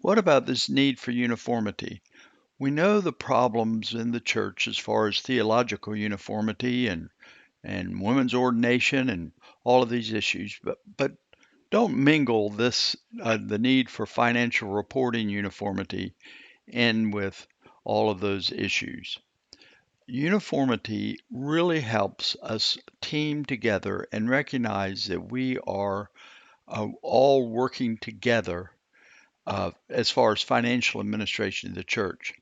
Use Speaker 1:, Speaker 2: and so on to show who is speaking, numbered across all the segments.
Speaker 1: What about this need for uniformity? We know the problems in the church as far as theological uniformity and women's ordination and all of these issues, but don't mingle this the need for financial reporting uniformity in with all of those issues. Uniformity really helps us team together and recognize that we are all working together as far as financial administration of the church.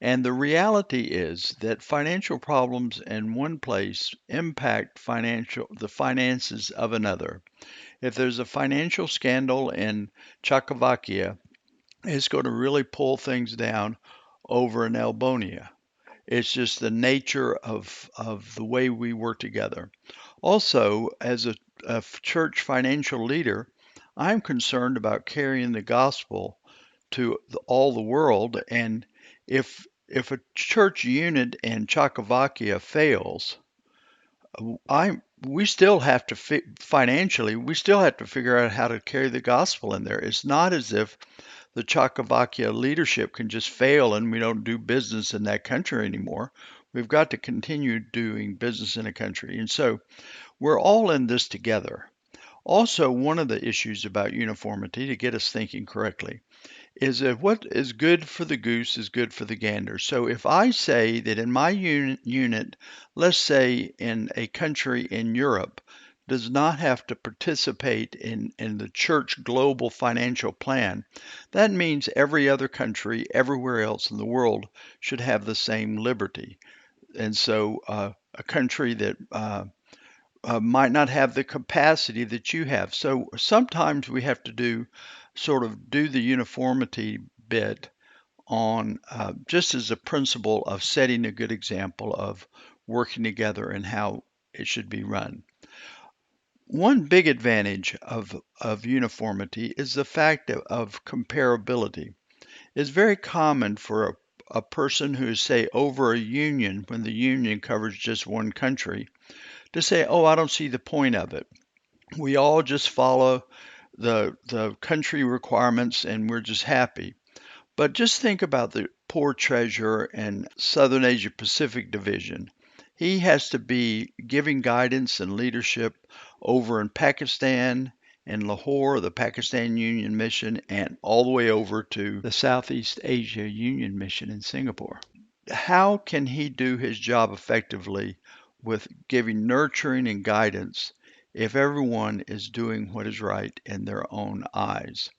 Speaker 1: And the reality is that financial problems in one place impact the finances of another. If there's a financial scandal in Czechoslovakia, it's going to really pull things down over in Albania. It's just the nature of the way we work together. Also, as a church financial leader, I'm concerned about carrying the gospel to all the world. And if a church unit in Czechoslovakia fails, I we still have to financially, we still have to figure out how to carry the gospel in there. It's not as if the Czechoslovakia leadership can just fail and we don't do business in that country anymore. We've got to continue doing business in a country. And so we're all in this together. Also, one of the issues about uniformity, to get us thinking correctly, is that what is good for the goose is good for the gander. So if I say that in my unit, let's say in a country in Europe, does not have to participate in the church global financial plan, that means every other country everywhere else in the world should have the same liberty. And so a country that might not have the capacity that you have. So sometimes we have to do the uniformity bit on just as a principle of setting a good example of working together and how it should be run. One big advantage of uniformity is the fact of comparability. It's very common for a person who is, say, over a union when the union covers just one country to say, oh, I don't see the point of it. We all just follow the country requirements and we're just happy. But just think about the poor treasurer in Southern Asia Pacific Division. He has to be giving guidance and leadership over in Pakistan and Lahore, the Pakistan Union Mission, and all the way over to the Southeast Asia Union Mission in Singapore. How can he do his job effectively with giving nurturing and guidance if everyone is doing what is right in their own eyes?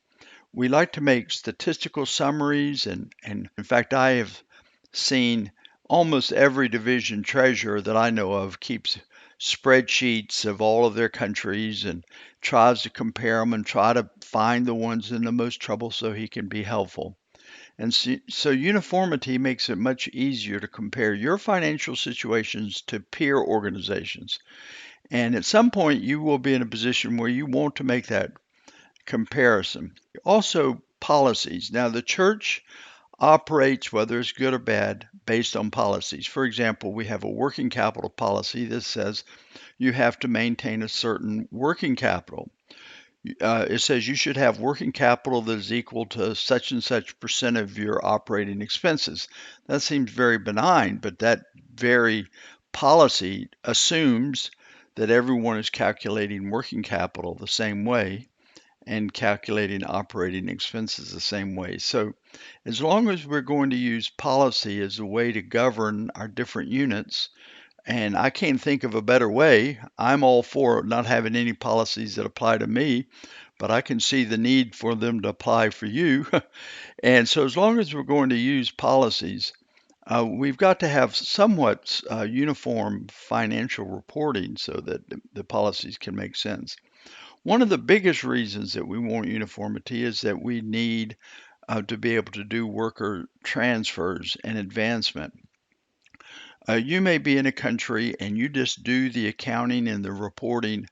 Speaker 1: We like to make statistical summaries, and in fact, I have seen almost every division treasurer that I know of keeps spreadsheets of all of their countries and tries to compare them and try to find the ones in the most trouble so he can be helpful. And so uniformity makes it much easier to compare your financial situations to peer organizations. And at some point, you will be in a position where you want to make that comparison. Also, policies. Now, the church operates, whether it's good or bad, based on policies. For example, we have a working capital policy that says you have to maintain a certain working capital. It says you should have working capital that is equal to such and such percent of your operating expenses. That seems very benign, but that very policy assumes that everyone is calculating working capital the same way and calculating operating expenses the same way. So, as long as we're going to use policy as a way to govern our different units, and I can't think of a better way, I'm all for not having any policies that apply to me, but I can see the need for them to apply for you. And so, as long as we're going to use policies, we've got to have somewhat uniform financial reporting so that the policies can make sense. One of the biggest reasons that we want uniformity is that we need to be able to do worker transfers and advancement. You may be in a country and you just do the accounting and the reporting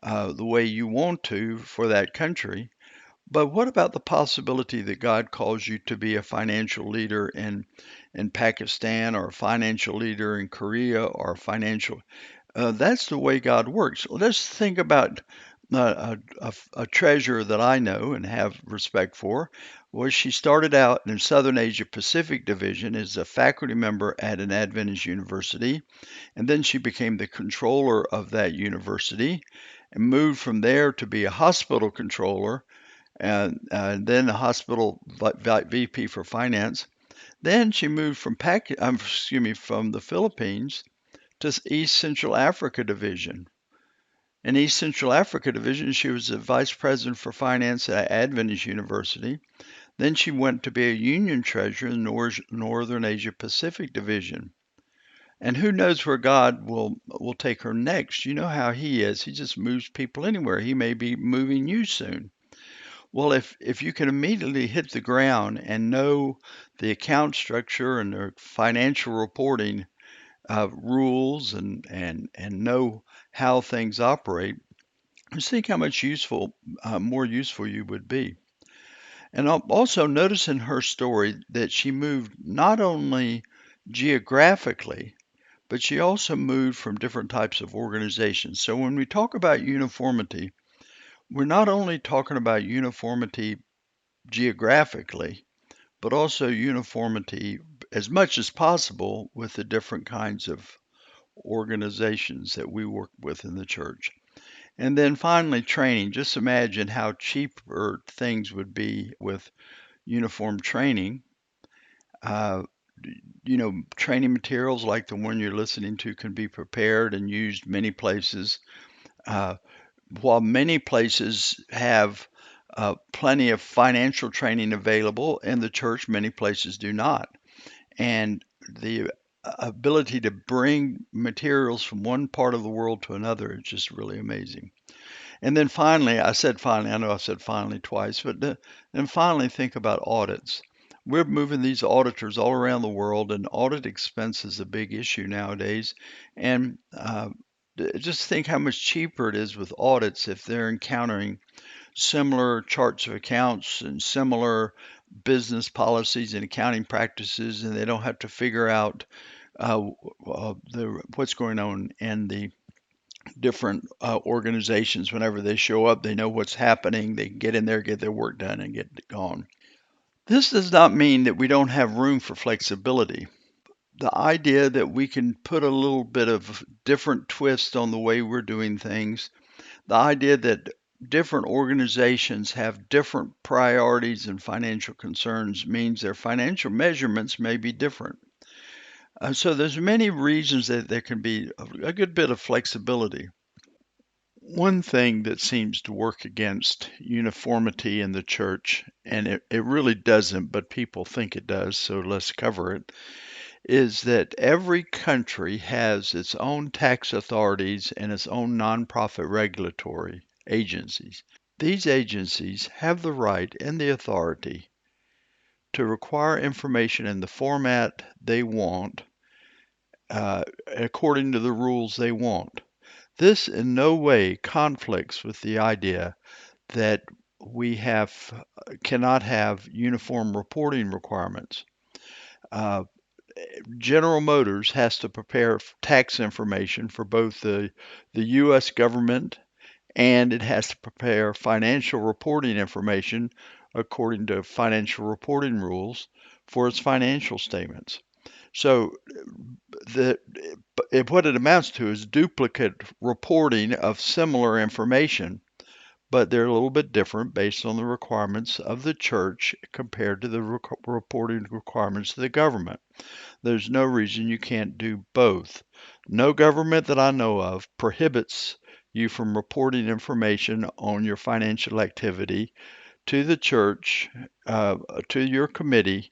Speaker 1: the way you want to for that country. But what about the possibility that God calls you to be a financial leader in Pakistan or a financial leader in Korea or a financial? That's the way God works. Let's think about a treasurer that I know and have respect for was she started out in Southern Asia Pacific Division as a faculty member at an Adventist university, and then she became the controller of that university and moved from there to be a hospital controller and then a hospital VP for finance. Then she moved from the Philippines to East Central Africa Division. In East Central Africa Division, she was the vice president for finance at Adventist University. Then she went to be a union treasurer in Northern Asia Pacific Division. And who knows where God will take her next? You know how he is. He just moves people anywhere. He may be moving you soon. Well, if you can immediately hit the ground and know the account structure and the financial reporting rules and know how things operate, just think how much more useful you would be. And also notice in her story that she moved not only geographically, but she also moved from different types of organizations. So when we talk about uniformity, we're not only talking about uniformity geographically, but also uniformity as much as possible with the different kinds of organizations that we work with in the church. And then finally, training. Just imagine how cheaper things would be with uniform training. Uh, Training materials like the one you're listening to can be prepared and used many places. Uh, while many places have plenty of financial training available in the church, many places do not. And the ability to bring materials from one part of the world to another is just really amazing. And then finally, I know I said finally twice, but then finally think about audits. We're moving these auditors all around the world, and audit expense is a big issue nowadays. And just think how much cheaper it is with audits if they're encountering similar charts of accounts and similar business policies and accounting practices, and they don't have to figure out what's going on in the different organizations. Whenever they show up, they know what's happening. They can get in there, get their work done, and get gone. This does not mean that we don't have room for flexibility. The idea that we can put a little bit of different twist on the way we're doing things, the idea that different organizations have different priorities and financial concerns means their financial measurements may be different. So there's many reasons that there can be a good bit of flexibility. One thing that seems to work against uniformity in the church, and it really doesn't, but people think it does, so let's cover it, is that every country has its own tax authorities and its own nonprofit regulatory agencies. These agencies have the right and the authority to require information in the format they want, according to the rules they want. This in no way conflicts with the idea that we cannot have uniform reporting requirements. Uh, General Motors has to prepare tax information for both the U.S. government, and it has to prepare financial reporting information according to financial reporting rules for its financial statements. So the what it amounts to is duplicate reporting of similar information, but they're a little bit different based on the requirements of the church compared to the reporting requirements of the government. There's no reason you can't do both. No government that I know of prohibits you from reporting information on your financial activity to the church, uh, to your committee,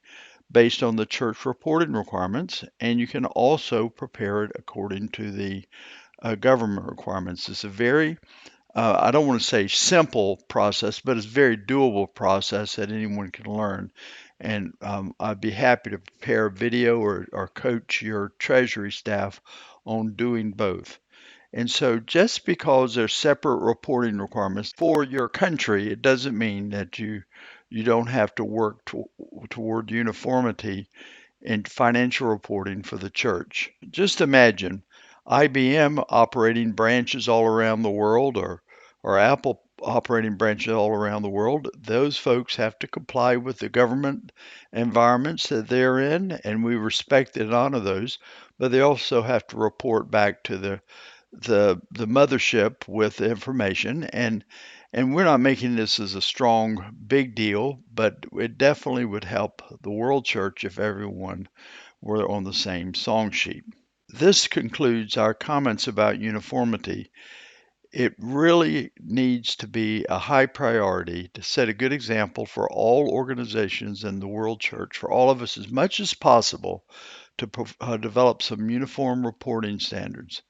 Speaker 1: based on the church reporting requirements, and you can also prepare it according to the government requirements. It's a very I don't want to say simple process, but it's a very doable process that anyone can learn. And I'd be happy to prepare a video or coach your treasury staff on doing both. And so just because there's separate reporting requirements for your country, it doesn't mean that you don't have to work toward uniformity in financial reporting for the church. Just imagine IBM operating branches all around the world, or or Apple operating branches all around the world, those folks have to comply with the government environments that they're in, and we respect and honor those. But they also have to report back to the mothership with the information, and we're not making this as a strong big deal, but it definitely would help the world church if everyone were on the same song sheet. This concludes our comments about uniformity. It really needs to be a high priority to set a good example for all organizations in the world church, for all of us as much as possible, to develop some uniform reporting standards.